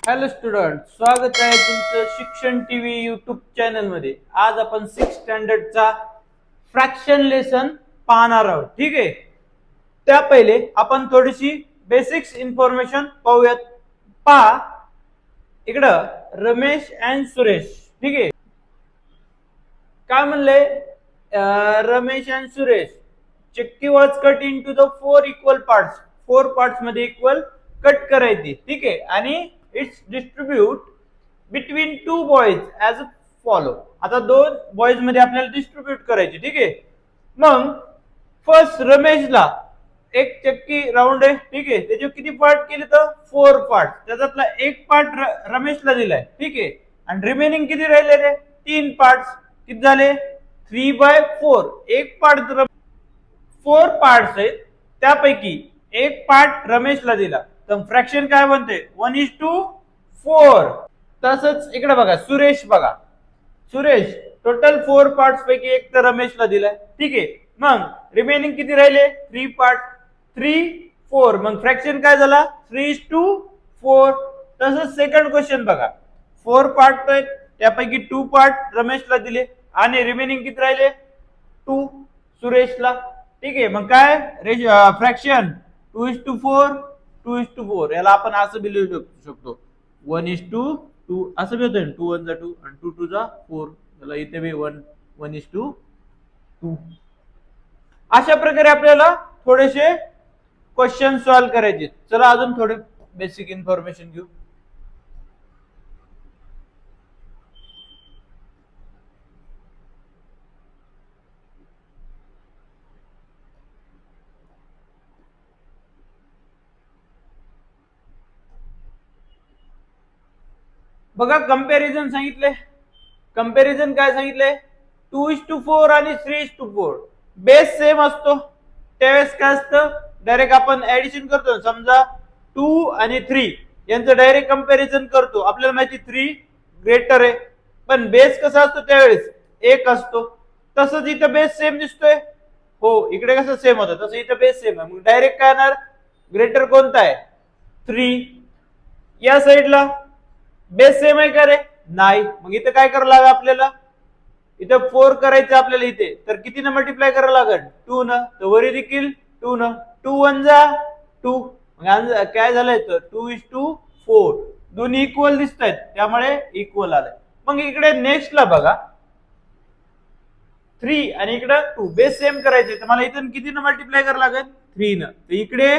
Hello student, स्वागत आहे तुमचं शिक्षण टीव्ही यूट्यूब चॅनल मध्ये. आज आपण 6th स्टँडर्डचा फ्रॅक्शन लेसन पाहणार आहोत. ठीक आहे, त्या पहिले आपण थोडीशी बेसिक्स इन्फॉर्मेशन पाहूयात. पहा इकडं रमेश अँड सुरेश. ठीक आहे, काय म्हणले? Ramesh and Suresh chikki was cut into the 4 equal parts. 4 parts मध्ये इक्वल कट करायची. ठीक आहे, आणि it's distribute between 2 boys as follow. आता 2 बॉयज मध्ये आपल्याला डिस्ट्रीब्यूट करायची. ठीक आहे, मग फर्स्ट रमेशला एक चक्की राऊंड आहे. ठीक आहे, त्याचे किती पार्ट केले तर 4 पार्ट. त्याच्यातला एक पार्ट रमेशला दिलाय. ठीक आहे, आणि रिमेनिंग किती राहिले रे? 3 पार्ट. किती झाले? 3/4. एक पार्ट 4 पार्ट्स आहेत, त्यापैकी एक पार्ट रमेशला दिला, तर फ्रॅक्शन काय बनते? 1:4. तसंच इकडे बघा सुरेश. बघा सुरेश टोटल 4 पार्ट्स पैकी एक तर रमेशला दिलाय. ठीक आहे, मग रिमेनिंग किती राहिले? 3 पार्ट. 3/4. मग फ्रॅक्शन काय झाला? 3:4. तसंच सेकंड क्वेश्चन बघा. 4 पार्ट आहेत, त्यापैकी 2 पार्ट रमेशला दिले आणि रिमेनिंग किती राहिले? 2 सुरेशला. ठीक आहे, मग काय फ्रॅक्शन 2:4. 2:4 याला आपण असं बी लिहू शकतो 1:2 असं बी होतं. 2 1 2 आणि 2 2 4. याला इथे बी 1:2. अशा प्रकारे आपल्याला थोडेसे क्वेश्चन सॉल्व्ह करायचे. चला अजून थोडे बेसिक इन्फॉर्मेशन घेऊ. बघा कम्पॅरिझन सांगितले. कम्पॅरिझन काय सांगितले? 2:4 आणि 3:4. बेस सेम असतो त्यावेळेस काय असतं? डायरेक्ट आपण ऍडिशन करतो. समजा 2 आणि 3 यांचं डायरेक्ट कम्पॅरिझन करतो. आपल्याला माहिती 3 ग्रेटर आहे, पण बेस कसा असतो त्यावेळेस? 1 असतो. तसंच इथं बेस सेम दिसतोय. हो, इकडे कसं सेम होतं तसं इथं बेस सेम आहे. मग डायरेक्ट काय येणार? ग्रेटर कोणता आहे? 3. या साईडला बेस सेम आहे का रे? नाही. मग इथं काय करावं लागेल आपल्याला? इथं 4 करायचं आपल्याला इथे, तर किती न मल्टिप्लाय करावं लागेल? 2 न. तर वरी देखील 2 न. 2 1 2. मग काय झालंय? तर 2:4. दोन्ही इक्वल दिसत आहेत, त्यामुळे इक्वल आलंय. मग इकडे नेक्स्टला बघा 3 आणि इकडे 2 बेस सेम करायचे, तर मला इथं किती न मल्टिप्लाय करावं लागेल? 3 न. तर इकडे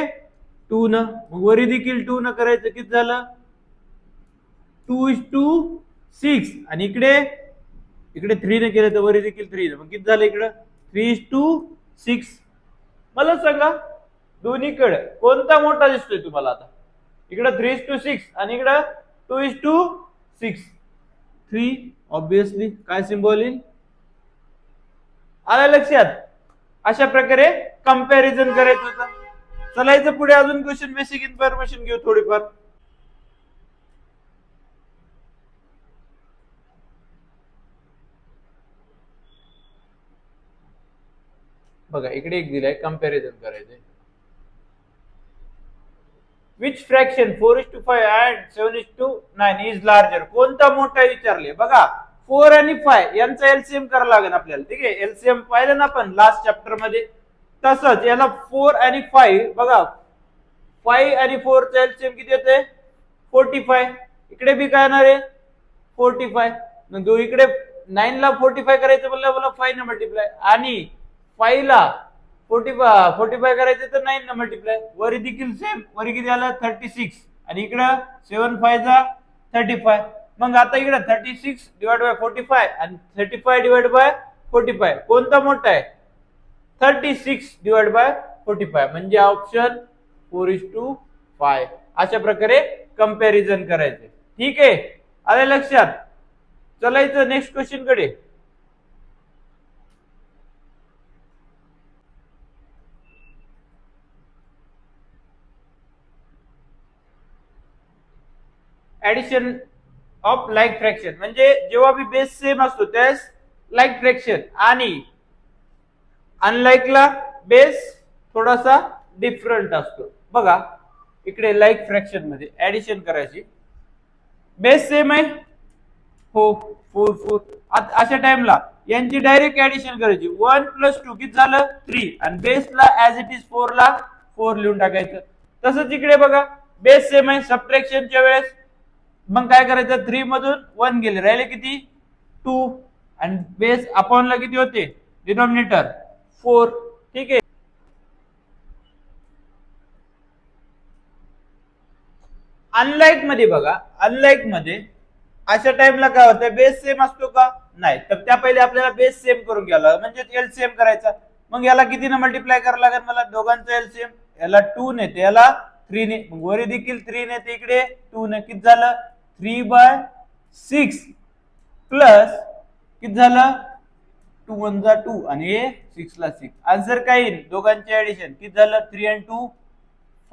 2 न. मग वरी देखील 2 न करायचं. किती झालं? 2:6. आणि इकडे 3 ने केलं तर वरी देखील 3 ने. मग किती झालं इकडं? 3:6. मला सांगा दोन्हीकडे कोणता मोठा दिसतोय तुम्हाला? आता इकडं 3:6 आणि इकडं 2:6. 3 ऑब्विसली काय सिम्बॉल येईल? आलं लक्षात? अशा प्रकारे कंपॅरिझन करायचं होतं. चलायचं पुढे अजून क्वेश्चन बेसिक इन्फॉर्मेशन घेऊ थोडीफार. बघा इकडे एक दिलाय, कंपॅरिझन करायचंय. Which fraction 4:5 and 7:9 is larger? कोणता मोठा विचारले. बघा 4 आणि 5 यांचा एलसीएम करावं लागेल आपल्याला. ठीक आहे, एलसीएम पाहिलं ना आपण लास्ट चॅप्टर मध्ये. तसंच याला 4 आणि 5 बघा, 5 आणि 4 चा एलसीएम किती येते? 45. इकडे बी काय येणार आहे? 45. मग इकडे 9 ला 45 करायचं म्हणलं मला 5 ने मल्टिप्लाय, आणि 5 ला 45 करायचे तर 9 ने मल्टिप्लाय. वरी देखील सेम. वरी किती आलं? 36. आणि इकडं 7 5 35. मग आता इकडे 36 डिवाइड बाय 45 आणि 35 डिवाइड बाय 45 कोणता मोठा आहे? 36 डिवाइड बाय 45. म्हणजे ऑप्शन 4:5. अशा प्रकारे कंपॅरिझन करायचे. ठीक आहे, आलं लक्षात? चलायचं नेक्स्ट क्वेश्चन कडे. ऍडिशन ऑफ लाईक फ्रॅक्शन म्हणजे जेव्हा बी बेस सेम असतो त्यास लाईक फ्रॅक्शन, आणि अनलाईकला बेस थोडासा डिफरंट असतो. बघा इकडे लाईक फ्रॅक्शन मध्ये ऍडिशन करायची. बेस सेम आहे, हो 4 4. अशा टाइमला यांची डायरेक्ट ऍडिशन करायची. 1 + 2 किती झालं 3 आणि बेसला ऍज इट इज 4 ला 4 लिहून टाकायचं. तसंच इकडे बघा बेस सेम आहे, सबट्रॅक्शनच्या वेळेस मग काय करायचं 3 मधून 1 गेले राहिले किती 2 आणि बेस अपॉनला किती होते डिनॉमिनेटर 4. ठीक आहे. अनलाईक मध्ये बघा, अनलाईक मध्ये अशा टाइमला काय होतं बेस सेम असतो का नाही, तर त्या पहिले आपल्याला बेस सेम करून घ्यायला म्हणजे एलसीएम करायचा. मग याला कितीने मल्टिप्लाय करावं लागेल मला दोघांचं एलसीएम, याला 2 ने ते याला 3 ने, मग वरी देखील 3 ने ते इकडे 2 ने किती झालं 3/6 प्लस किती झालं 2 1 जा 2 आणि हे 6 ला 6. आन्सर काय दोघांचे ऍडिशन किती झालं 3 आणि 2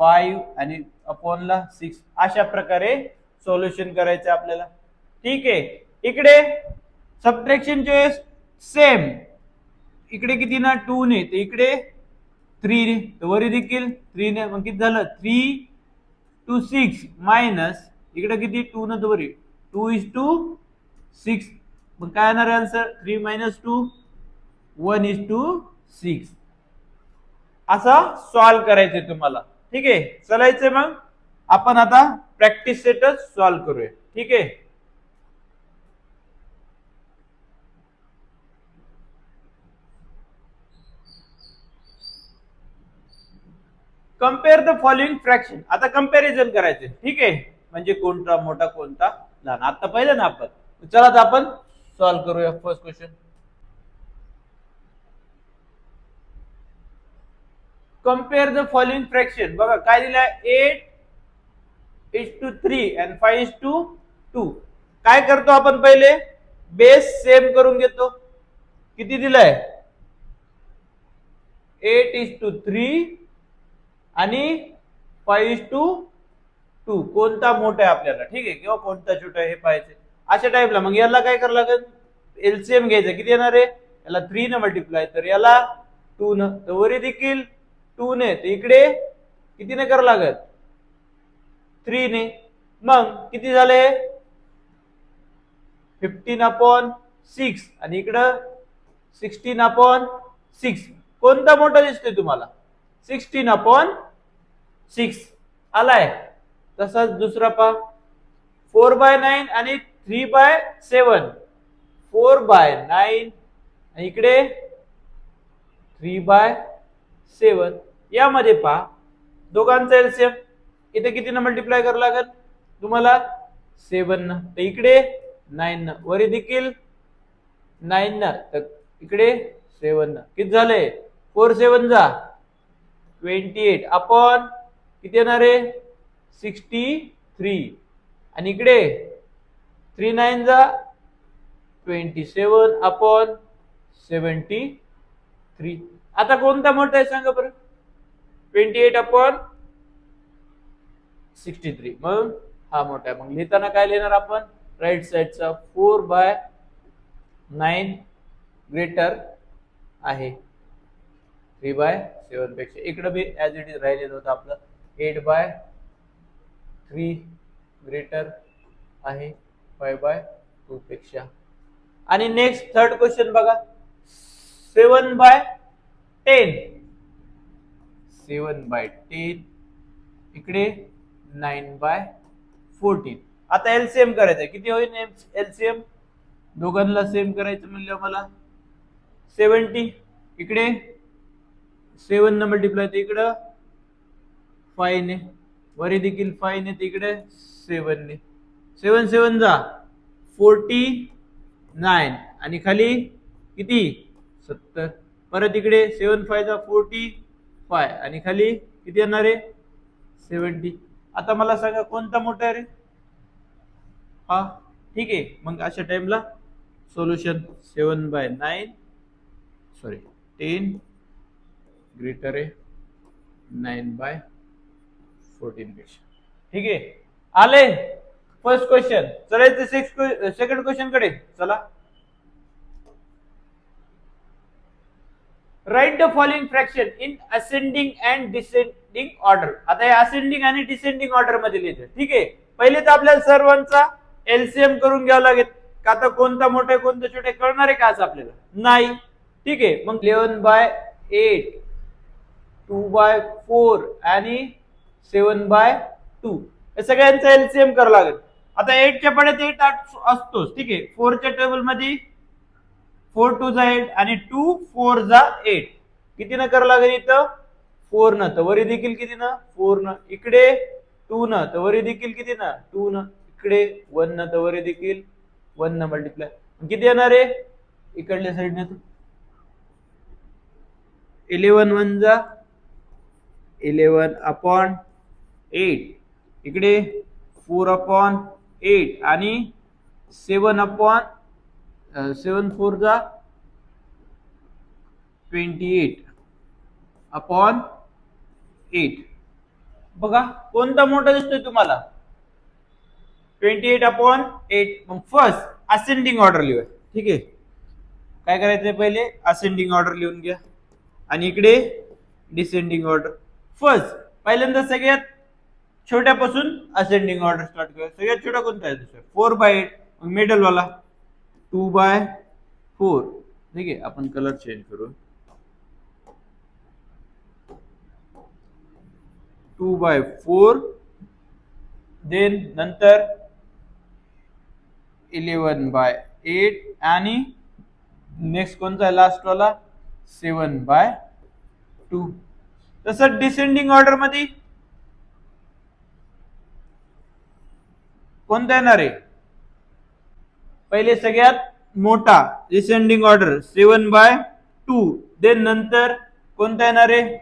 5 आणि अपॉन ला 6. अशा प्रकारे सोल्युशन करायचं आपल्याला. ठीक आहे. इकडे सबट्रॅक्शनचे सेम, इकडे किती ना 2 ने ते इकडे 3 ने, तर वरी देखील 3 ने, मग किती झालं 3 to 6 मायनस इकडे किती 2 न वरी 2:6. मग काय येणार आन्सर 3 - 2 1:6. असा सॉल्व करायचंय तुम्हाला. ठीक आहे. चलायचंय मग आपण आता प्रॅक्टिस सेटच सॉल्व करूया. ठीक आहे. Compare the following fraction. आता कंपॅरिझन करायचे. ठीक आहे. म्हणजे कोणता मोठा कोणता लहान. आता पाहिलं ना आपण. चला आता आपण सॉल्व करूया first question. Compare the following fraction. बघा काय दिलंय 8:3 आणि 5:2. काय करतो आपण पहिले बेस सेम करून घेतो. किती दिलंय 8:3 आणि 5:2. कोणता मोठा आहे आपल्याला ठीक आहे किंवा कोणता छोटा आहे हे पाहायचं. अशा टाइपला मग याला काय करावं लागेल एलसीएम घ्यायचं. किती येणार आहे याला 3 न मल्टिप्लाय तर याला 2 न, तर वरी देखील 2 ने, तर इकडे किती ने करावं लागेल 3 ने. मग किती झाले 15/6 आणि इकडं 16/6. कोणता मोठा दिसतोय तुम्हाला 16/6 आलाय. तसाच दुसरा पहा 4/9 आणि 3/7. 4/9 आणि इकडे 3/7. यामध्ये पहा दोघांचं एलसीएम इथे किती न मल्टिप्लाय करावं लागेल तुम्हाला 7 न, तर इकडे 9 न, वरी देखील 9 न, तर इकडे 7 न. किती झाले 4 7 जा 28 अपॉन किती येणार आहे 63 आणि इकडे 3 9 जा 27 अपॉन 73. आता कोणता मोठा आहे सांगा बरं 28/63. मग हा मोठा आहे. मग लिहिताना काय लिहिणार आपण राईट साइडचा 4/9 ग्रेटर आहे 3/7 पेक्षा. इकडे बी ऍज इट इज राहिलेलं होतं आपलं 8/3 ग्रेटर आहे 5/2 पेक्षा. आणि नेक्स्ट थर्ड क्वेश्चन बघा 7/10. 7/10 इकडे 9/14. आता एलसीएम करायचं किती होईल एलसीएम दोघांना सेम करायचं म्हणलं मला 70. इकडे 7 न मल्टिप्लाय तर इकडं 5 ने, वरी देखील 5 ने, तिकडे 7 ने. 7 7 जा 49 आणि खाली किती 70. परत इकडे 7 5 जा 45 आणि खाली किती येणार आहे 70. आता मला सांगा कोणता मोठा आहे रे हा. ठीक आहे. मग अशा टाइमला सोल्युशन 7/9 सॉरी 10 ग्रेटर आहे 9/14 पेक्षा. ठीक आहे. आले फर्स्ट क्वेश्चन. चलायचं सेकंड क्वेश्चन कडे. चला write the following fraction in ascending and descending order. आता हे असेंडिंग आणि डिसेंडिंग ऑर्डर मध्ये लिहायचं. ठीक आहे. पहिले तर आपल्याला सर्वांचा एलसीएम करून घ्यावं लागेल का, आता कोणता मोठा आहे कोणता छोटा आहे कळणार आहे का आज आपल्याला नाही. ठीक आहे, मग 11/8, 2/4 आणि 7/2 या सगळ्यांचा एलसीएम करावं लागेल. आता 8 च्या पड्यात 8 असतोच. ठीक आहे, 4 च्या टेबल मध्ये 4 2 जा 8 आणि 2 4 जा 8 किती न करावं लागेल इथं 4 न, तर वरी देखील किती न 4 न, इकडे 2 न, तर वरी देखील किती न 2 न, इकडे 1 न, तर वरी देखील 1 न मल्टिप्लाय किती येणार आहे इकडल्या साईडने 11 1 जा 11/8 इकडे 4/8 आणि 7 4 जा 28/8. बघा कोणता मोठा दिसतोय तुम्हाला 28/8. मग फर्स्ट असेंडिंग ऑर्डर लिहूया. ठीक आहे, काय करायचंय पहिले असेंडिंग ऑर्डर लिहून घ्या आणि इकडे डिसेंडिंग ऑर्डर. फर्स्ट पहिल्यांदा सगळ्यात छोट्यापासून असेंडिंग ऑर्डर स्टार्ट करूया. सगळ्यात छोटा कोणता आहे 4/8. मग मिडल वाला 2/4. ठीक आहे, आपण कलर चेंज करू 2/4. देन नंतर 11/8 आणि नेक्स्ट कोणता आहे लास्ट वाला 7/2. तसं डिसेंडिंग ऑर्डर मध्ये कोणता येणार आहे पहिले सगळ्यात मोठा डिसेंडिंग ऑर्डर 7/2. देन नंतर कोणता येणार आहे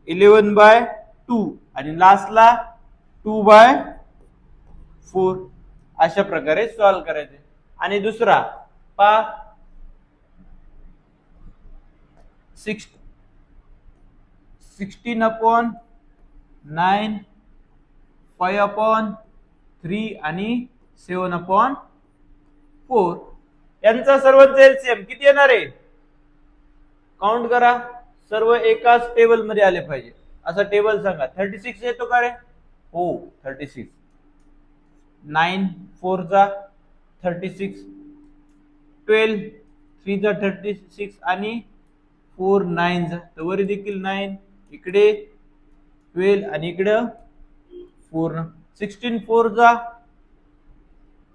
11/2 आणि लास्टला 2/4. अशा प्रकारे सॉल्व करायचे. आणि दुसरा पा 16/9, 5/3 आणि 7/4 यांचा सर्वांचा एलसीएम किती येणार आहे काउंट करा. सर्व एकाच टेबल मध्ये आले पाहिजे. असं टेबल सांगा. 36 येतो का रे हो 36. 9 4 जा 36, 12 3 जा 36 आणि 4 9 जा, तर वरी देखील 9, इकडे 12 आणि इकडे 4 न. 16 4 जा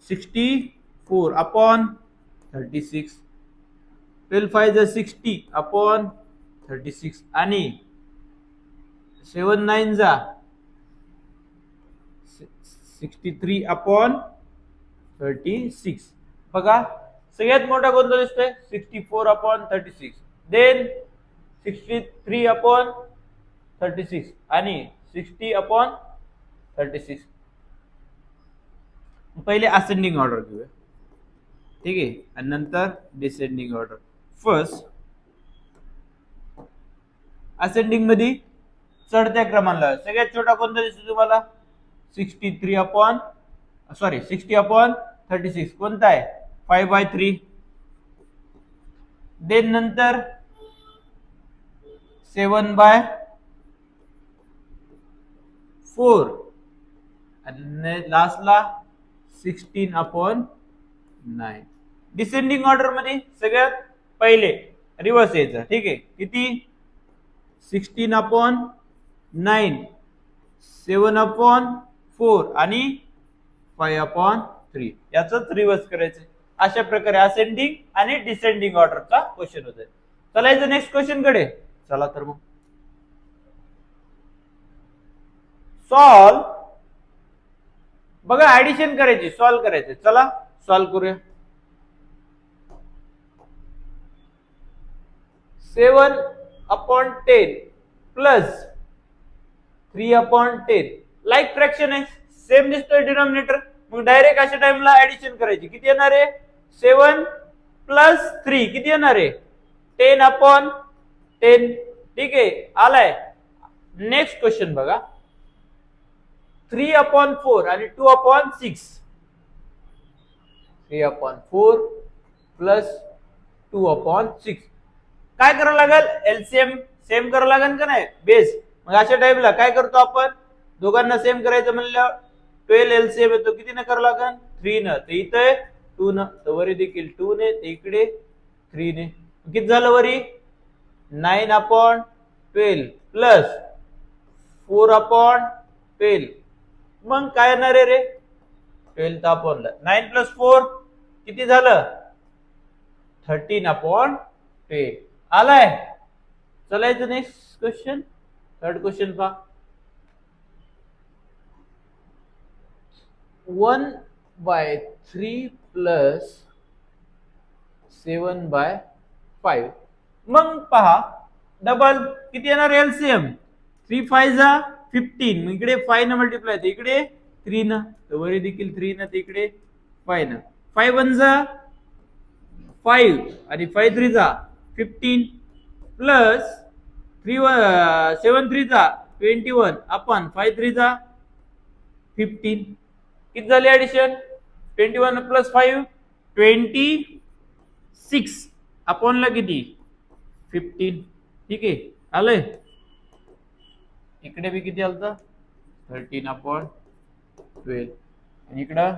64/36, 12 5 जा 60/36 आणि 7 9 जा 63/36. बघा सगळ्यात मोठा कोणता दिसतोय 64/36. देन 63/36 आणि 60/36. पहिले असेंडिंग ऑर्डर घेऊया. ठीक आहे, आणि नंतर डिसेंडिंग ऑर्डर. फर्स्ट असेंडिंग मध्ये चढत्या क्रमाला सगळ्यात छोटा कोणता दिसतो तुम्हाला 60/36 कोणता आहे 5/3. देन नंतर 7/4 आणि लास्टला 16/9. डिसेंडिंग ऑर्डर मध्ये सगळ्यात पहिले रिव्हर्स यायचं. ठीक आहे, किती 16/9, 7/4 आणि 5/3 याच रिव्हर्स करायचं. अशा प्रकारे असेंडिंग आणि डिसेंडिंग ऑर्डरचा क्वेश्चन होत आहे. चला याचं नेक्स्ट क्वेश्चन कडे चला. तर मग सॉल्व बघा ऍडिशन करायची सॉल्व करायचे. चला सॉल्व करूया. 7/10 प्लस 3/10 लाईक फ्रॅक्शन आहे, सेम दिसतोय डिनॉमिनेटर. मग डायरेक्ट अशा टाइमला ऍडिशन करायची. किती येणार आहे 7 प्लस 3 किती येणार आहे 10/10. ठीक आहे, आलाय. नेक्स्ट क्वेश्चन बघा 3/4 आणि 2/6. 3/4 प्लस 2/6 काय करावं लागेल एलसीएम सेम करावं लागेल का नाही बेस. मग अशा टाइपला काय करतो आपण दोघांना सेम करायचं म्हणलं 12 एलसीएम येतो. किती न करावं लागेल 3 न, तर इथे 2 न, तर वरी देखील 2 ने, तर इकडे 3 ने. किती झालं वरी 9/12 प्लस 4/12. मग काय येणार आहे रे 12/12. 9 प्लस 4 किती झालं 13/12. आलाय. चलायचं नेक्स्ट क्वेश्चन. थर्ड क्वेश्चन पहा. 1/3 प्लस 7/5. मग पहा डबल किती येणार एलसीएम 3 5 जा 15. मग इकडे 5 न मल्टिप्लाय, तर इकडे 3 न, तर वरी देखील 3 न, तर इकडे 5 न. 5 1 जा 5 आणि 5 3 जा 15 प्लस 7 3 जा 21 अपन 5 3 जा 15. किती झाले ऍडिशन 21 प्लस 5 26 अपॉन ला किती 15. ठीक आहे आलंय. इकडे बी किती आलता 13/12 आणि इकडं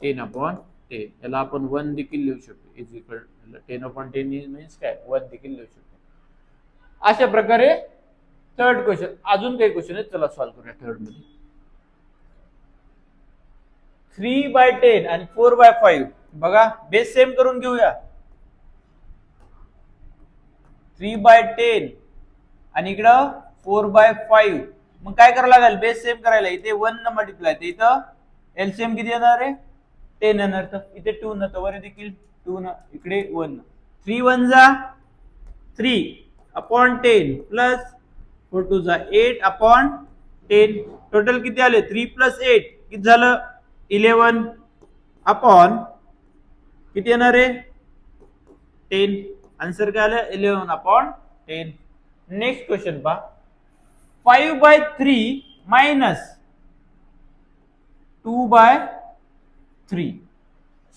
10/10. याला आपण 1 देखील लिहू शकतो. इज इक्वल 10/10 मीन्स काय 1 देखील लिहू शकतो. अशा प्रकारे थर्ड क्वेश्चन. अजून काही क्वेश्चन आहेत, चला सॉल्व्ह करूया थर्ड मध्ये. 3/10 आणि 4/5. बघा बेस सेम करून घेऊया. 3/10 आणि इकडं 4/5. मग काय करावं लागेल बेस सेम करायला. इथे 1 न मल्टिप्लाय, तर इथं एलसीएम किती येणार आहे 10 येणार. तर इथे 2 न, तर वर देखील 2 न, इकडे 1 न. 3 1 जा 3/10 प्लस 4 2 जा 8/10. टोटल किती आले 3 प्लस 8 किती झालं 11 अपॉन किती येणार आहे 10. आन्सर काय आलं 11/10. नेक्स्ट क्वेश्चन पहा. 5/3 मायनस 2/3.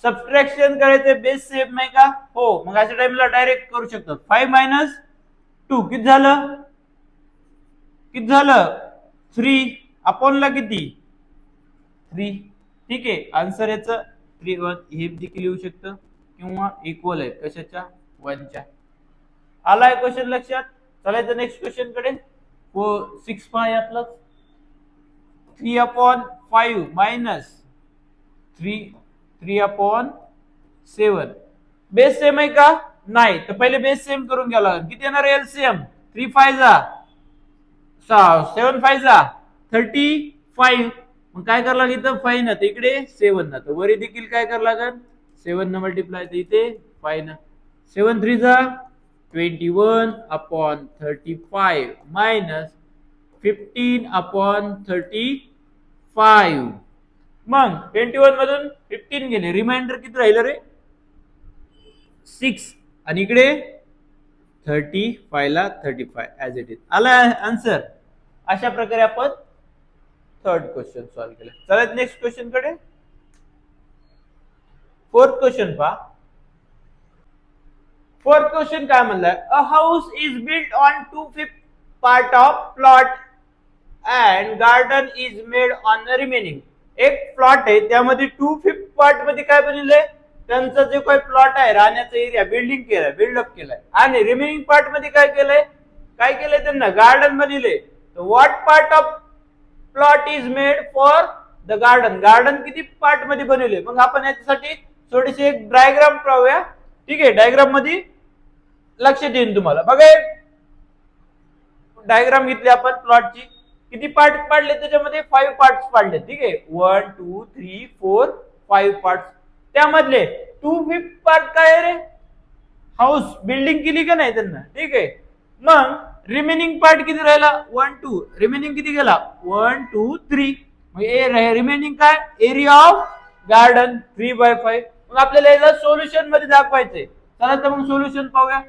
सबट्रॅक्शन करायचं बेस सेम नाही का. हो, मग अशा टाइमला डायरेक्ट करू शकतो. 5 मायनस 2 किती झालं 3 अपॉन ला किती 3. ठीक आहे. आन्सर याचं 3 1 हे देखील येऊ शकतं किंवा इक्वल आहे कशाच्या 1 च्या. आलाय क्वेश्चन लक्षात. चालायचं नेक्स्ट क्वेश्चन कडे. 6 पहा यातलंच. 3/5 मायनस 3/7. बेस सेम आहे का नाही, तर पहिले बेस सेम करून घ्यावं लागेल. किती येणार एलसीएम 3 5 जा 7 5 जा 35. मग काय करावं लागेल इथं 5 न, तर इकडे 7 न, तर वरी देखील काय करावं लागेल 7 न मल्टिप्लाय, तर इथे 5 न. 7 3 जा 21/35 मायनस 15/35. मग 21 मधून 15 गेले, रिमाइंडर किती राहिलं रे 6 आणि इकडे 35 ला 35 ऍज इट इज. आला आन्सर. अशा प्रकारे आपण थर्ड क्वेश्चन सॉल्व्ह केलं. चला नेक्स्ट क्वेश्चन कडे. फोर्थ क्वेश्चन पहा. फोर्थ क्वेश्चन काय म्हणलाय. A house is built on 2/5 part of plot and garden is made on the remaining. एक प्लॉट आहे त्यामध्ये 2/5 पार्ट मध्ये काय बनवलंय त्यांचा जे काही प्लॉट आहे राहण्याचा एरिया बिल्डिंग केलाय बिल्डअप केलाय आणि रिमेनिंग पार्ट मध्ये काय केलंय त्यांना गार्डन बनवलंय. What part of plot is made for the garden. Garden किती पार्ट मध्ये बनवले. मग आपण याच्यासाठी थोडीशी एक डायग्राम पाहूया. ठीक आहे. डायग्राम मध्ये लक्षात येईल तुम्हाला. बघा डायग्राम घेतली आपण प्लॉटची. किती पार्ट पाडले त्याच्यामध्ये 5 पार्ट्स पाडले. ठीक आहे. 1 2 3 4 5 पार्ट्स. त्यामधले 2/5 पार्ट काय रे हाऊस बिल्डिंग केली का नाही त्यांना. ठीक आहे. मग रिमेनिंग पार्ट किती राहिला 1 2. रिमेनिंग किती गेला 1 2 3. मग रिमेनिंग काय एरिया ऑफ गार्डन 3/5. मग आपल्याला याला सोल्युशन मध्ये दाखवायचंय. चला तर मग सोल्युशन पाहूया.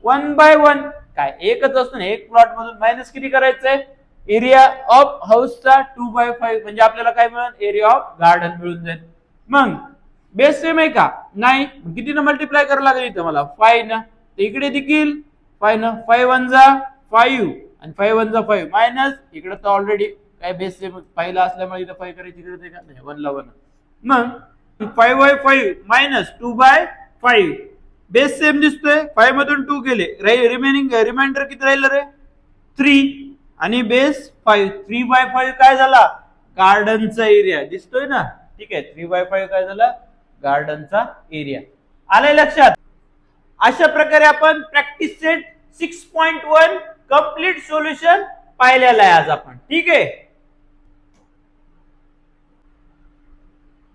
1/1 काय एकच असतं ना. एक प्लॉट मधून मायनस किती करायचंय एरिया ऑफ हाऊसचा 2/5 म्हणजे आपल्याला काय मिळेल एरिया ऑफ गार्डन मिळून जाईल. मग बेस सेम आहे का नाही. किती न मल्टिप्लाय करावं लागेल इथं मला 5 न, तर इकडे देखील 5 न. 5 1 जा 5 आणि 5 1 जा 5 मायनस इकडे तर ऑलरेडी काय बेस सेम पहिला असल्यामुळे इथं 5 करायची गरज आहे का नाही 1 ला 1. मग 5/5 मायनस 2/5 बेस सेम दिसतोय 5 मधून 2 गेले रिमाइंडर किती राहिलं रे 3 आणि बेस 5 3/5 काय झाला गार्डनचा एरिया दिसतोय ना ठीक आहे 3/5 काय झाला गार्डनचा एरिया आलंय लक्षात अशा प्रकारे आपण प्रॅक्टिस सेट 6.1 कंप्लीट सोल्युशन पाहिलेलं आहे आज आपण ठीक आहे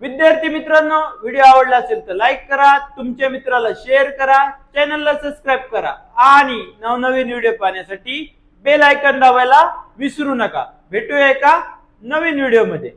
विद्यार्थी मित्रांनो व्हिडिओ आवडला असेल तर लाईक करा तुमच्या मित्राला शेअर करा चॅनलला सबस्क्राईब करा आणि नवनवीन व्हिडिओ पाहण्यासाठी बेल आयकॉन दाबायला विसरू नका भेटूया एका नवीन व्हिडिओ मध्ये